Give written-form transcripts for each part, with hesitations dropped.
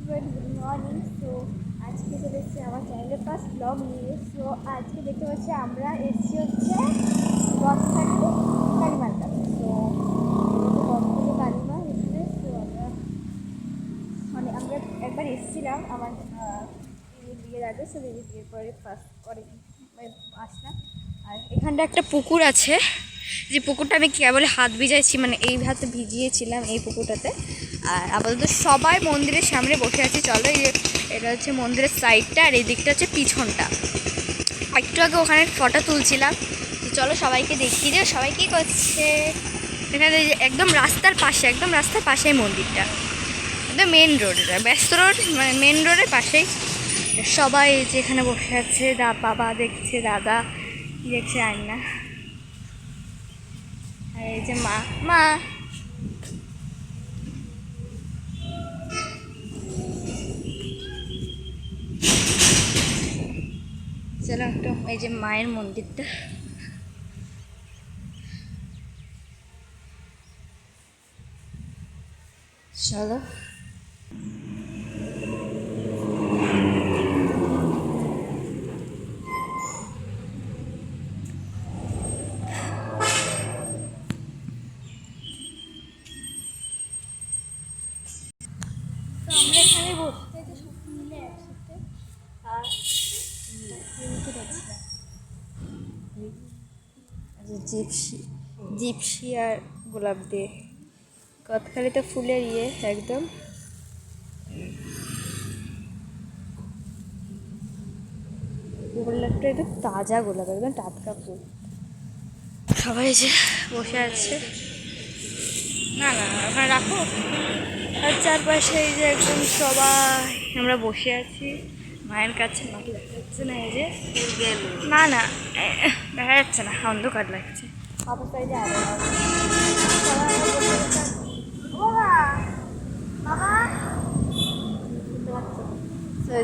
Good morning. So আজকে চলে এসেছি আমার চ্যানেলের ফার্স্ট ব্লগ নিয়ে। সো আজকে দেখতে পাচ্ছি আমরা এসেছি হচ্ছে বস্তানি কালীমার কাছে। সো বস্তানি কালীমা এখানে। সো আমরা একবার এসেছিলাম আমার বিয়ের আগে। সো বিয়ের পরে ফার্স্ট অনেক আসলাম। আর এখানটা একটা পুকুর আছে, যে পুকুরটা আমি কেবল হাত ভিজাইছি, মানে এই হাতে ভিজিয়েছিলাম এই পুকুরটাতে। আর আপাতত সবাই মন্দিরের সামনে বসে আছি। চলো, এটা হচ্ছে মন্দিরের সাইডটা, আর এই দিকটা হচ্ছে পিছনটা। একটু আগে ওখানে ফটো তুলছিলাম। চলো সবাইকে দেখিয়ে দিও সবাই কী করছে। এখানে একদম রাস্তার পাশেই মন্দিরটা, একদম মেন রোড, এটা ব্যস্ত রোড, মানে মেন রোডের পাশেই সবাই যে এখানে বসে আছে। বাবা দেখছে, দাদা দেখছে, আয়না, আর এই যে মা মা চলো একটু এই যে মায়ের মন্দিরটা। চলো আমরা এখানে বসতে যে সব মিলে একসাথে। আর জিপসি জিপসি আর গোলাপ দিয়ে কতখালিতে ফুলের একদম। গোলাপটা একদম তাজা গোলাপ, একদম টাটকা ফুল। সবাই যে বসে আছে, না না ওখানে রাখো। আর চারপাশে এই যে একদম সবাই আমরা বসে আছি মায়ের কাছে। মাকে দেখা যাচ্ছে না, এই যে না না দেখা যাচ্ছে না, অন্ধকার লাগছে। অবস্থায় যে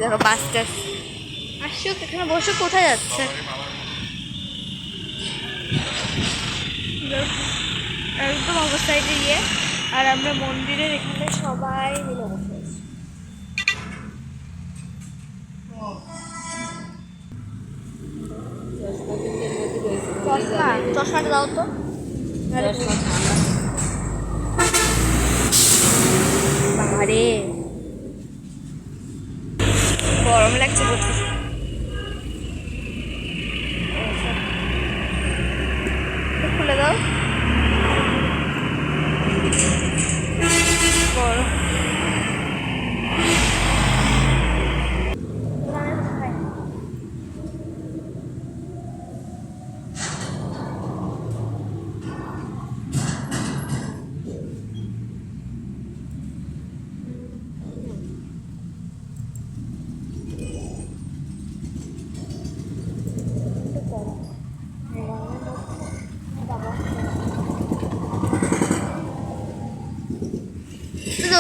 দেখো বাসটা আসুক, এখানে বসে কোথায় যাচ্ছে। একদম অবস্থায় যে আর আমরা মন্দিরের এখানে সবাই মিলে বসে আছি। চশমাটা দাও তো। বাবারে গরম লাগছে প্রচুর। খুলে দাও, গরম।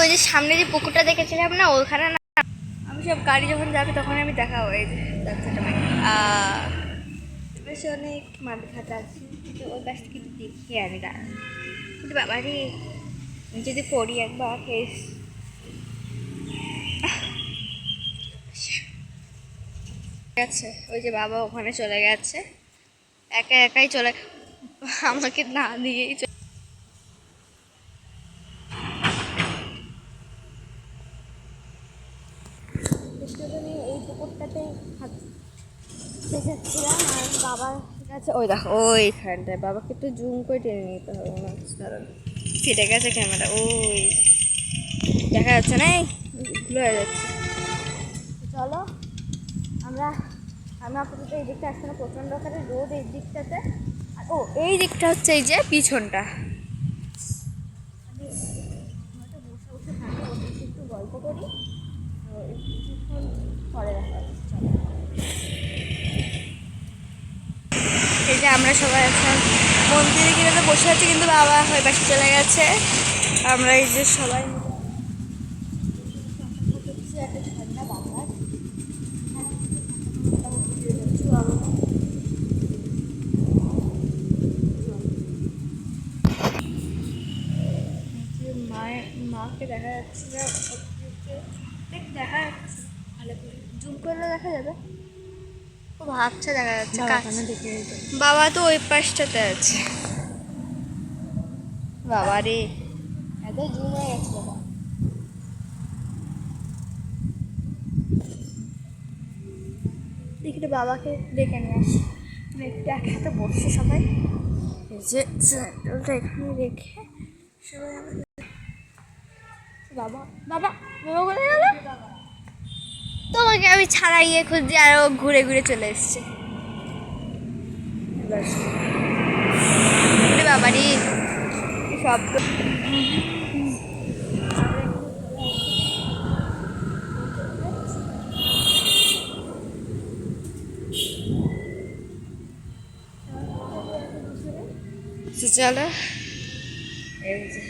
ওই যে সামনে যে পুকুরটা দেখেছিলাম না, ওখানে না আমি সব গাড়ি যখন যাবে তখন আমি দেখাবো। এই যে বেশ অনেক মাঠ ঘাট আছে, কিন্তু ওই পাশ থেকে দেখি আমি দাঁড়া। কিন্তু বাবা রে, যদি পড়ি একবার ফেস। গেছে ওই যে বাবা ওখানে চলে গেছে, একা একাই চলে, আমাকে না দিয়েই এই পুকুরটাতেই যাচ্ছিলাম। আর বাবার কাছে ওই দেখো ওইখানটায় বাবাকে একটু জুম করে টেনে নিতে হবে, মনে হচ্ছে দাঁড়ান ফেটে গেছে ক্যামেরা। ওই দেখা যাচ্ছে না, এইগুলো হয়ে যাচ্ছে। চলো আমি আপাতত এই দিকটা আসছে না, প্রচণ্ড আকারে রোদ এই দিকটাতে। আর এই দিকটা হচ্ছে এই যে পিছনটা, বসে বসে থাকি, বসে একটু গল্প করি। তো কিছুক্ষণ পরে দেখা যাচ্ছে। এই যে আমরা সবাই এখন মন্দিরে কিনে বসে আছি, কিন্তু বাবা ওই পাশে চলে গেছে। আমরা এই যে সবাই একটা ঠান্ডা বাতাস, মাকে দেখা যাচ্ছে না, জুম করলে দেখা যাবে। ও ভাবছে দেখা যাচ্ছে দেখে বাবা তো ওই পাশটাতে আছে। বাবা রে এত জুম হয়ে গেছে বাবা। দেখি বাবাকে ডেকে নিয়ে আসি, একটু একসাথে বসে সবাই, এই যে স্যান্ডেলটা এখানে রেখে সবাই বাবা বাবা বাবা কোথায় গেল? তোমাকে আমি ছাড়াইয়ে খুঁজছি আর ও ঘুরে ঘুরে চলে এসছে। বাবারি শব্দ। চলো এই যে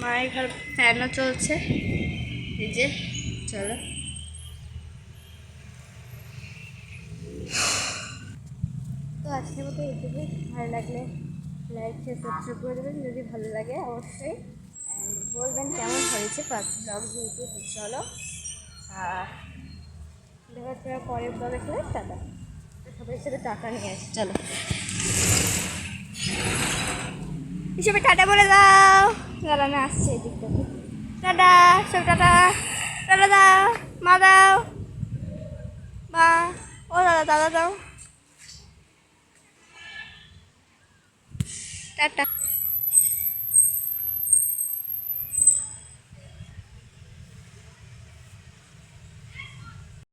মায়ের ঘর ফ্যানও চলছে, এই যে চলো। তো আজকের মতো এইটুকুই। ভালো লাগলে লাইক শেয়ার সাবস্ক্রাইব করে দেবেন যদি ভালো লাগে অবশ্যই, অ্যান্ড বলবেন কেমন হয়েছে ফার্স্ট ব্লগ যেহেতু। চলো দেখা হচ্ছে পরের ব্লগে চলে টাটা। সবাই সাথে টাটা নিয়ে আসি চলো, হিসেবে টাটা বলে দাও। দাঁড়া না আসছে এই দিকটা, টাটা সব টাটা, টাটা দাও, মা দাও, মা ও দাদা দাদা দাও, টাটা।